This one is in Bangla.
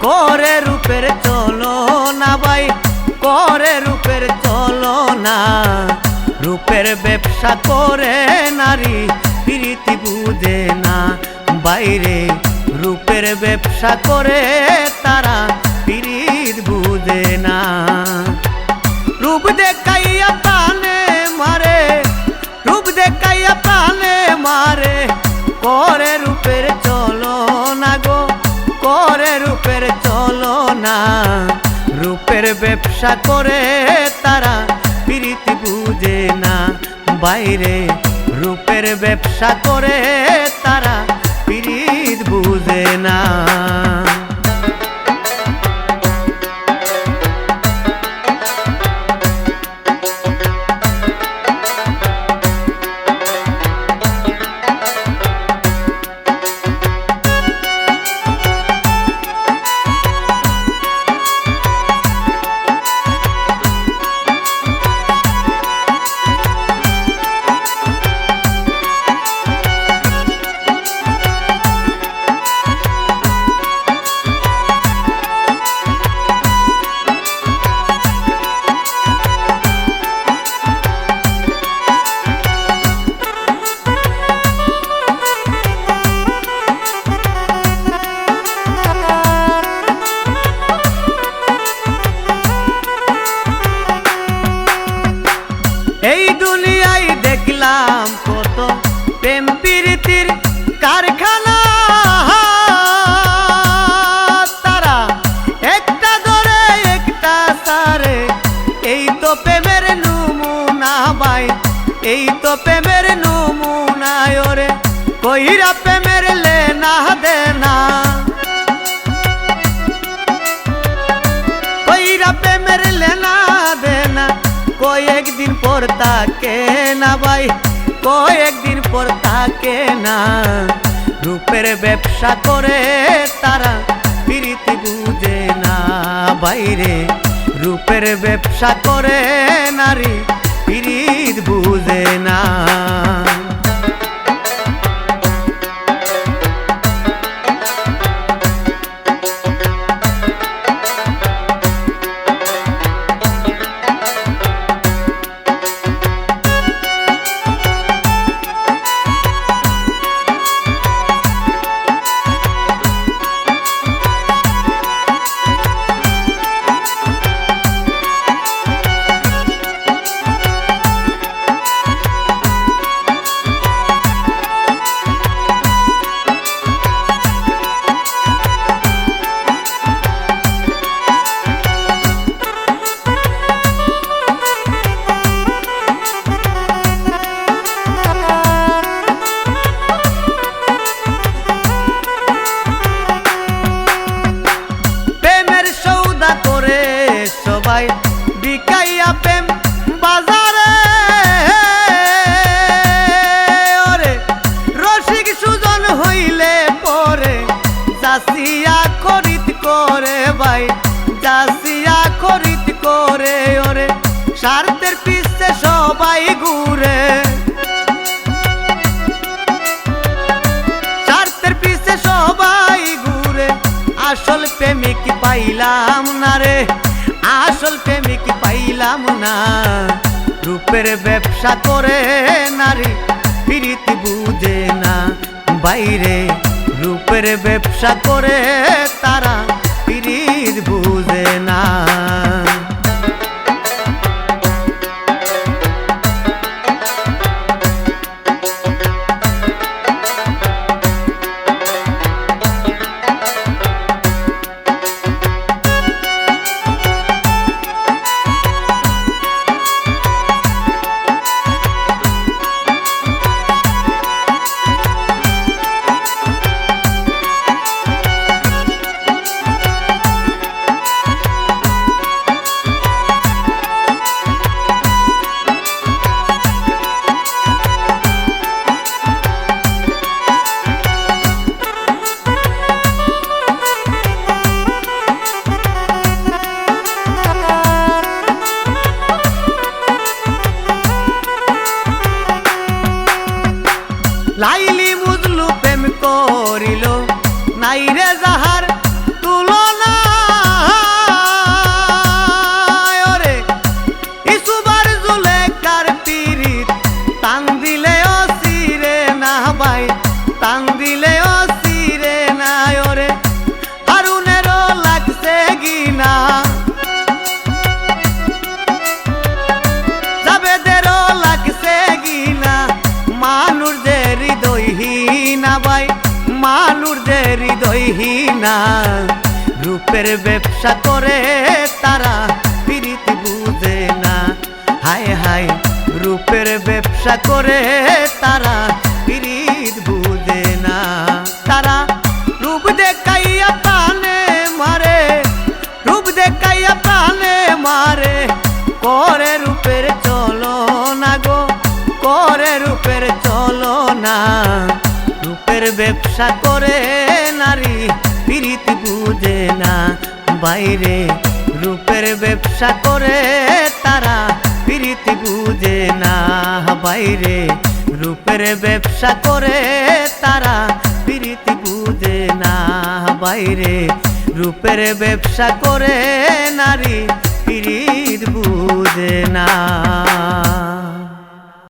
করে রূপের চলো না ভাই, করে রূপের চলো না। রূপের ব্যবসা করে নারী প্রীতি বুঝে না বাইরে, রূপের ব্যবসা করে তারা প্রীত বুঝে না। রূপ দেখাইয়া প্রাণে মারে, রূপ দেখাইয়া প্রাণে মারে, করে রূপের চলো না গো, করে রূপের চলো না। রূপের ব্যবসা করে তারা প্রীতি বুঝে না বাইরে, রূপের ব্যবসা করে তারা প্রীত বুঝে না। এই দুনিয়ায় দেখলাম কত প্রেম প্রীতির কারখানা, তারা একটা ধরে একটা সারে। এই তো প্রেমের নমুনা ভাই, এই তো প্রেমের নমুনা। ওরে কইরা প্রেমের লেনা দেনা, কইরা প্রেমের লেনা দেনা। কয়েকদিন পর তাকে না ভাই, কয়েকদিন পর তাকে না। রূপের ব্যবসা করে তারা প্রীতি বুঝে না বাইরে, রূপের ব্যবসা করে নারী প্রীত বুঝে না। সবাই বিকাইয়া প্রেম বাজারে, ওরে রসিক সুজন হইলে পরে যাসিয়া খরিদ করে ভাই, যাসিয়া খরিদ করে। ওরে স্বার্থের পিছে সবাই ঘুরে, স্বার্থের পিছে সবাই ঘুরে। আসল প্রেমিক পাইলাম না রে, আসল প্রেমিক পাইলাম না। রূপের ব্যবসা করে নারী প্রীতি বুঝে না বাইরে, রূপের ব্যবসা করে তারা প্রীত বুঝে না। সইহি না রূপের ব্যবসা করে তারা পিরিত বুঝে না হায় হায় রূপের ব্যবসা করে তারা পিরিত বুঝে না তারা রূপ দেখাইয়া প্রাণে মারে রূপ দেখাইয়া প্রাণে মারে করে রূপের চলো না গো করে রূপের চলো না রূপের ব্যবসা করে নারী পিরিত বুঝে না বাইরে রূপের ব্যবসা করে তারা পিরিত বুঝে না বাইরে রূপের ব্যবসা করে তারা পিরিত বুঝে না বাইরে রূপের ব্যবসা করে নারী